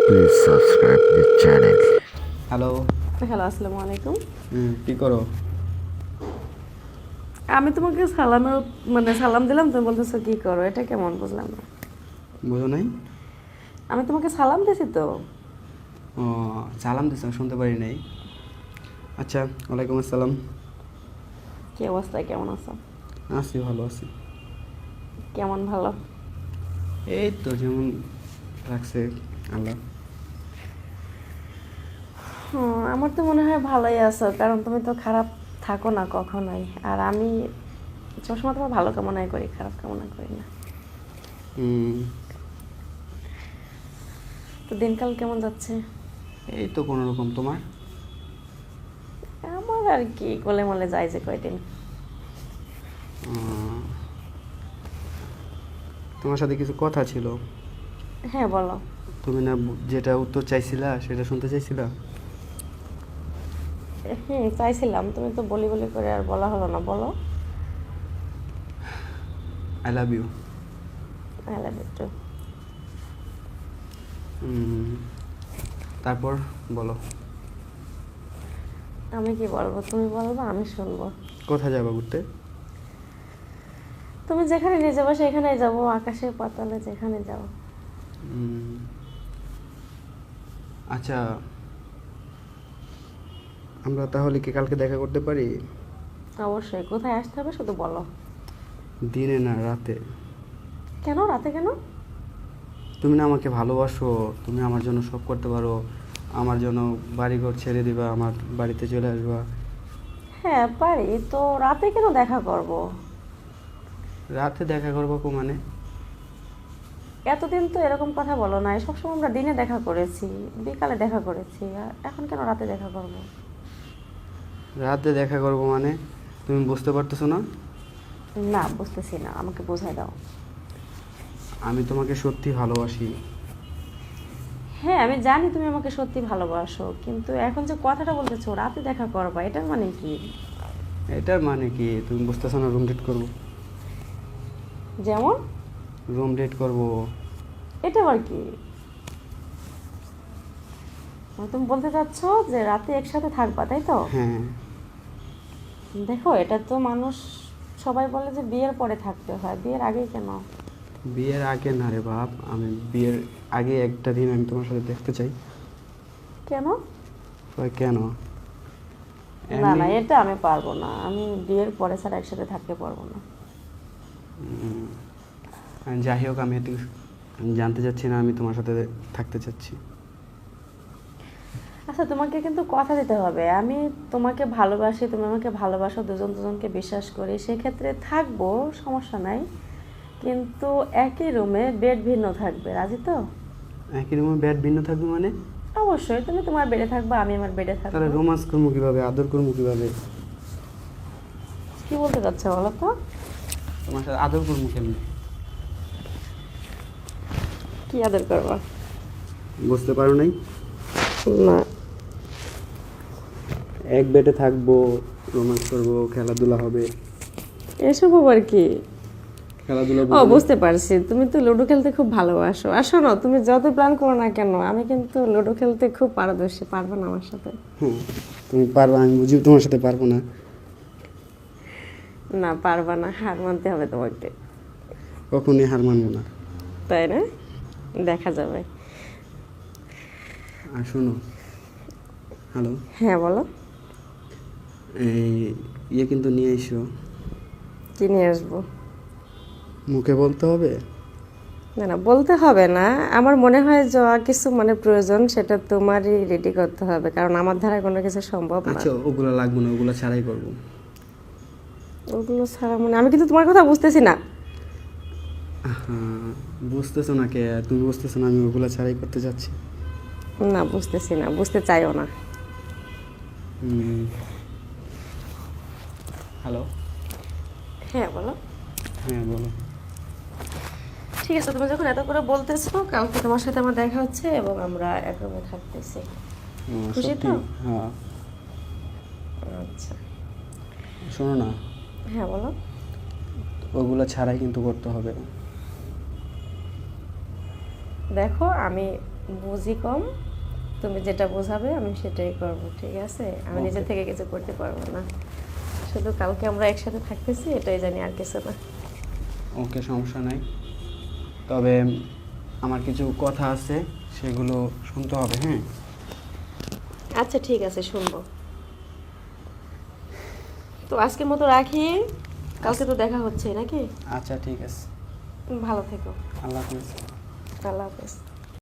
Please subscribe the channel. Hello. Hello, আসসালামু আলাইকুম। কি করো? আমি তোমাকে সালাম দিলাম, তুমি বলতেছো কি করো? এটা কেমন, বুঝলাম না। বুঝো নাই? আমি তোমাকে সালাম দিছি তো। ও, সালাম দিছ, শুনতে পারি নাই। আচ্ছা, ওয়ালাইকুম আসসালাম। কি অবস্থা, কেমন আছো? আছি, ভালো আছি। কেমন ভালো? এই তো যেমন রাখছে আল্লাহ। আমার তো মনে হয় ভালোই আছো, কারণ তুমি তো খারাপ থাকো না কখনোই। আর আমি সবসময় তোমার ভালো কামনাই করি, খারাপ কামনা করি না। তো দিনকাল কেমন যাচ্ছে? এই তো কোনো রকম। তোমার? আমার আর কি, কোলে মলে যায় যে কয়দিন। তোমার সাথে কিছু কথা ছিল। হ্যাঁ, বলো। তুমি না যেটা উত্তর চাইছিলা সেটা শুনতে চাইছিলা? চাইছিলাম, তুমি তো বলি বলি করে আর বলা হলো না, বলো। I love you. I love you too. তারপর বলো। আমি কি বলবো, তুমি বলবো, আমি শুনবো। কোথায় যাবা ঘুরতে? তুমি যেখানে নিয়ে যাবো সেখানেই যাবো, আকাশে পাতালে যেখানে যাও। আচ্ছা, আমরা তাহলে কি কালকে দেখা করতে পারি? অবশ্যই। কোথায় আসতে হবে শুধু বলো। দিনে না, রাতে। কেন রাতে, কেন? তুমি না আমাকে ভালোবাসো, তুমি আমার জন্য সব করতে পারো, আমার জন্য বাড়িঘর ছেড়ে দিবা, আমার বাড়িতে চলে আসবা। হ্যাঁ পারি তো, রাতে কেন দেখা করব? রাতে দেখা করবো মানে? এতদিন তো এরকম কথা বলো না, সবসময় আমরা দিনে দেখা করেছি, বিকালে দেখা করেছি, আর এখন কেন রাতে দেখা করব? রাতে দেখা করবো মানে তুমি বুঝতে পারতেছো না? না, বুঝতেছি না, আমাকে বোঝাই দাও। আমি তোমাকে সত্যি ভালোবাসি। হ্যাঁ আমি জানি তুমি আমাকে সত্যি ভালোবাসো, কিন্তু এখন যে কথাটা বলতেছো রাতে দেখা করবা, এটার মানে কি? এটার মানে কি তুমি বুঝতেছো না? রুম ডেট করবো। যেমন? রুম ডেট করবো। এটা আবার কি? মানে তুমি বলতে চাচ্ছ যে রাতে একসাথে থাকবা, তাই তো? হ্যাঁ। দেখো, এটা তো মানুষ সবাই বলে যে বিয়ের পরে থাকতে হয়, বিয়ের আগে কেন? বিয়ের আগে না রে বাপ, আমি বিয়ের আগে একটা দিন আমি তোমার সাথে দেখতে চাই। কেন? কেন? না না, এটা আমি পারবো না, আমি বিয়ের পরে ছাড়া একসাথে থাকতে পারবো না। যাই হোক, আমি জানতে চাচ্ছি না, আমি তোমার সাথে থাকতে চাচ্ছি। আচ্ছা, তোমাকে কিন্তু কথা দিতে হবে, আমি তোমাকে ভালোবাসি, তুমি আমাকে ভালোবাসো, দুজন দুজনকে বিশ্বাস করি, সেক্ষেত্রে থাকবো, সমস্যা নাই। কিন্তু একই রুমে বেড ভিন্ন থাকবে, রাজি তো? একই রুমে বেড ভিন্ন থাকবে মানে? অবশ্যই, তুমি তোমার বেডে থাকবা, আমি আমার বেডে থাকবো। তাহলে রোমান্স করবো কিভাবে, আদর করবো কিভাবে? কি বলতে চাচ্ছো বলো তো? তোমার সাথে আদর করবো কেমনি? কি আদর করবা? বুঝতে পারো নাই? না। এক বেডে থাকবো, রোমান্স করবো, খেলাধুলা হবে। এসব আবার কি? খেলাধুলা ও, বুঝতে পারছি, তুমি তো লুডো খেলতে খুব ভালোবাসো। আর শোনো, তুমি যত প্ল্যান করো না কেন, আমি কিন্তু লুডো খেলতে খুব পারদর্শী, পারবে না আমার সাথে? তুমি পারবা, আমি বুঝি তোমার সাথে পারবো না। না, পারবা না, হার মানতে হবে তোমাকে। কখনই হার মানবো না। তাই না? দেখা যাবে। আর শোনো, হ্যালো, হ্যাঁ বলো। এই কিন্তু নিয়ে এসো। কি নিয়ে আসবো? মুখে বলতে হবে? না না, বলতে হবে না, আমার মনে হয় যা কিছু মানে প্রয়োজন সেটা তোমারই রেডি করতে হবে, কারণ আমার দ্বারা কোনো কিছু সম্ভব না। আচ্ছা, ওগুলো লাগবে না, ওগুলো ছাড়াই করবো। ওগুলো ছাড়া মানে আমি কিন্তু তোমার কথা বুঝতেছি না। হ্যাঁ, বুঝতেছো না কে? তুমি বুঝতেছো না আমি ওগুলো ছাড়াই করতে যাচ্ছি? না, বুঝতেছি না, বুঝতে চাইও না। হ্যালো। হ্যাঁ বলো। হ্যাঁ বলো। ঠিক আছে, তুমি যখন এত করে বলতেছো, কালকে তোমার সাথে আমার দেখা হচ্ছে এবং আমরা এক রুমে থাকতেছি। খুশি তো? হ্যাঁ। আচ্ছা। শোনো না, হ্যাঁ বলো। ওগুলো ছাড়াই কিন্তু করতে হবে। দেখো, আমি বুঝি কম, তুমি যেটা বোঝাবে আমি সেটাই করব, ঠিক আছে? আমি নিজে থেকে কিছু করতে পারবো না, শুধু কালকে আমরা একসাথে থাকতেছি এটাই জানি, আর কিছু না। ওকে, সমস্যা নাই। তবে আমার কিছু কথা আছে, সেগুলো শুনতে হবে। হ্যাঁ, আচ্ছা ঠিক আছে, শুনবো। তো আজকের মতো রাখি, কালকে তো দেখা হচ্ছে নাকি? আচ্ছা ঠিক আছে। ভালো থেকো। আল্লাহ হাফিজ। আল্লাহ হাফেজ।